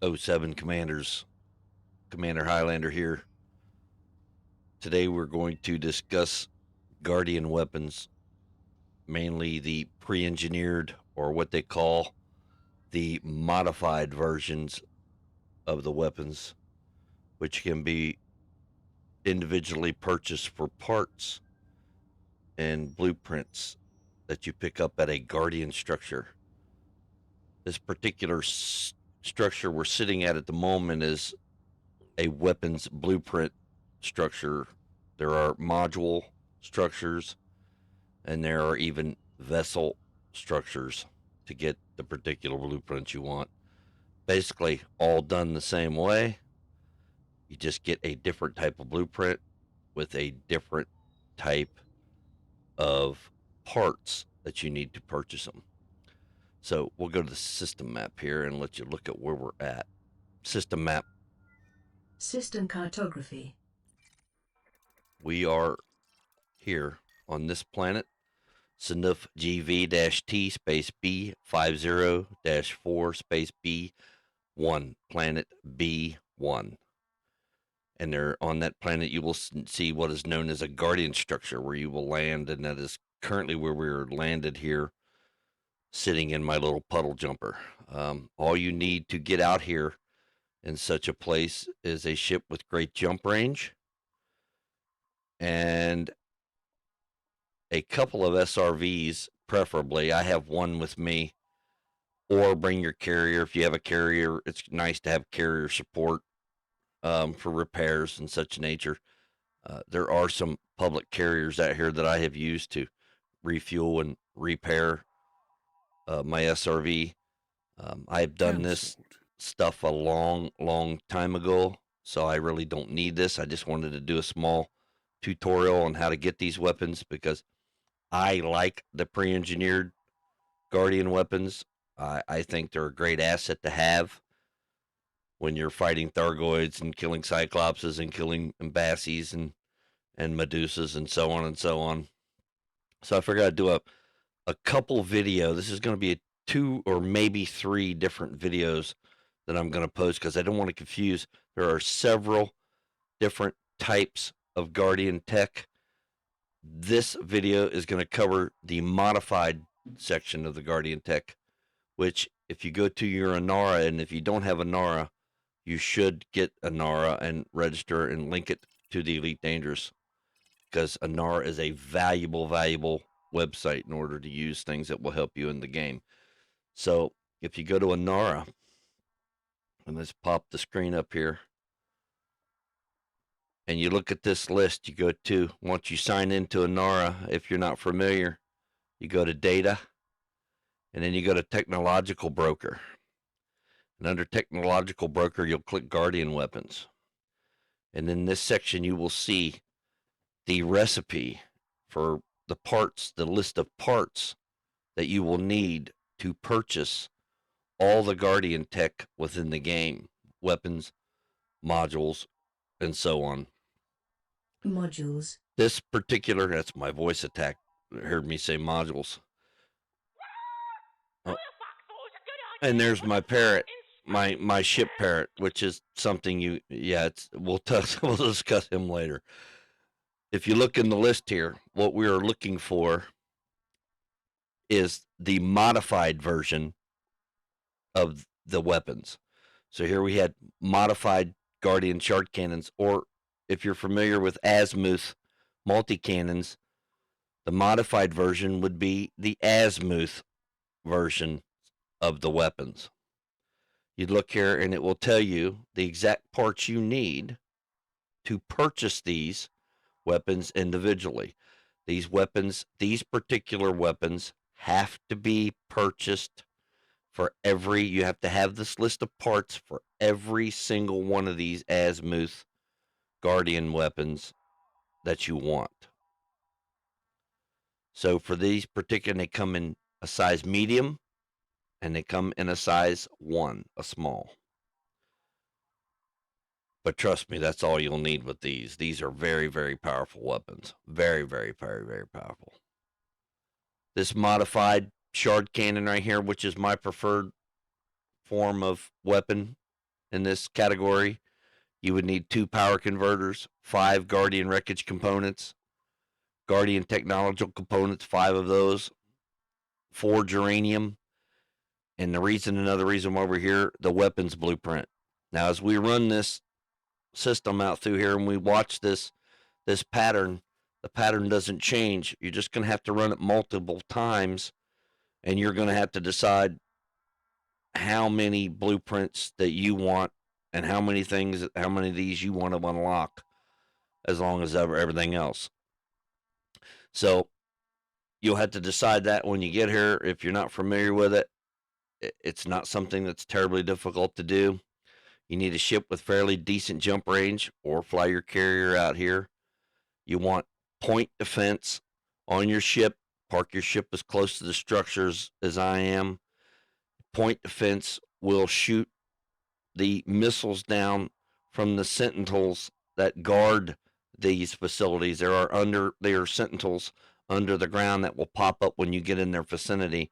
07 Commanders, Commander Highlander here. Today we're going to discuss Guardian weapons, mainly the pre-engineered, or what they call the modified versions of the weapons, which can be individually purchased for parts and blueprints that you pick up at a Guardian structure. This particular structure we're sitting at the moment is a weapons blueprint structure. There are module structures, and there are even vessel structures to get the particular blueprint you want. Basically, all done the same way. You just get a different type of blueprint with a different type of parts that you need to purchase them. So we'll go to the system map here and let you look at where we're at. System map. System cartography. We are here on this planet, Synuefe GV-T space B50-4 space B1, planet B1. And there on that planet you will see what is known as a Guardian structure where you will land, and that is currently where we're landed here, sitting in my little puddle jumper. All you need to get out here in such a place is a ship with great jump range and a couple of SRVs, preferably. I have one with me, or bring your carrier. If you have a carrier, it's nice to have carrier support for repairs and such nature. There are some public carriers out here that I have used to refuel and repair my SRV. I have done this stuff a long time ago, so I really don't need this. I just wanted to do a small tutorial on how to get these weapons because I like the pre-engineered Guardian weapons. I think they're a great asset to have when you're fighting Thargoids and killing Cyclopses and killing Embassis and Medusas and so on and so on. So I figured I'd do a couple video. This is going to be 2 or maybe 3 different videos that I'm going to post because I don't want to confuse. There are several different types of Guardian tech. This video is going to cover the modified section of the Guardian tech, which if you go to your Anara, and if you don't have Anara, you should get Anara and register and link it to the Elite Dangerous, because Anara is a valuable website in order to use things that will help you in the game. So if you go to Anara, and let's pop the screen up here, and you look at this list, you go to, once you sign into Anara, if you're not familiar, you go to data, and then you go to technological broker. And under technological broker, you'll click Guardian weapons. And in this section, you will see the recipe for the parts, the list of parts that you will need to purchase all the Guardian tech within the game. Weapons, modules, and so on. Modules. This particular, that's my voice attack, heard me say modules. Oh. And there's my parrot, my ship parrot, which is something we'll discuss him later. If you look in the list here, what we are looking for is the modified version of the weapons. So here we had modified Guardian shard cannons, or if you're familiar with Azimuth multi-cannons, the modified version would be the Azimuth version of the weapons. You'd look here and it will tell you the exact parts you need to purchase these weapons individually. These particular weapons have to be purchased for you have to have this list of parts for every single one of these Azimuth Guardian weapons that you want. So for these particular, they come in a size medium, and they come in a size 1, a small. But trust me, that's all you'll need with these. These are very powerful weapons. Very powerful. This modified shard cannon right here, which is my preferred form of weapon, in this category. You would need 2 power converters, 5 Guardian wreckage components, Guardian technological components, 5 of those, 4 geranium, and another reason why we're here, the weapons blueprint. Now, as we run this system out through here and we watch this pattern, the pattern doesn't change. You're just going to have to run it multiple times, and you're going to have to decide how many blueprints that you want and how many of these you want to unlock, as long as everything else. So you'll have to decide that when you get here. If you're not familiar with it, it's not something that's terribly difficult to do. You need a ship with fairly decent jump range or fly your carrier out here. You want point defense on your ship. Park your ship as close to the structures as I am. Point defense will shoot the missiles down from the sentinels that guard these facilities. There are sentinels under the ground that will pop up when you get in their vicinity.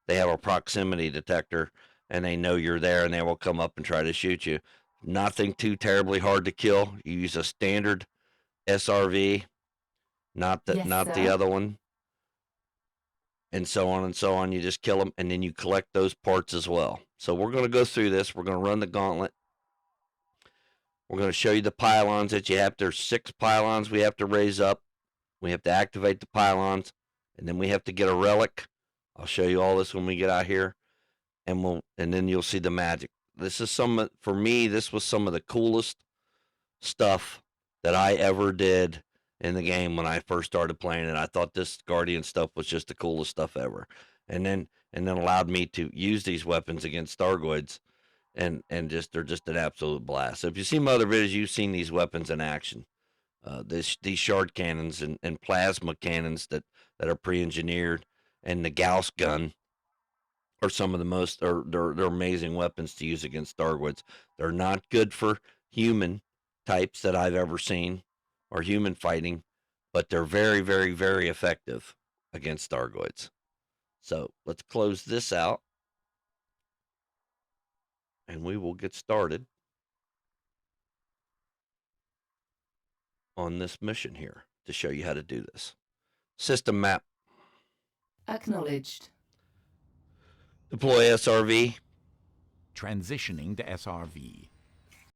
They have a proximity detector, and they know you're there, and they will come up and try to shoot you. Nothing too terribly hard to kill. You use a standard SRV, not the other one, and so on and so on. You just kill them, and then you collect those parts as well. So we're going to go through this. We're going to run the gauntlet. We're going to show you the pylons that you have. There's 6 pylons we have to raise up. We have to activate the pylons, and then we have to get a relic. I'll show you all this when we get out here, and then you'll see the magic. This was some of the coolest stuff that I ever did in the game when I first started playing it. I thought this Guardian stuff was just the coolest stuff ever, and then allowed me to use these weapons against Thargoids, and they're just an absolute blast. So if you see my other videos, you've seen these weapons in action. These shard cannons and plasma cannons that are pre-engineered, and the Gauss gun are some of the most, they're amazing weapons to use against Thargoids. They're not good for human types that I've ever seen, or human fighting, but they're very, very, very effective against Thargoids. So let's close this out, and we will get started on this mission here to show you how to do this. System map. Acknowledged. Deploy SRV. Transitioning to SRV.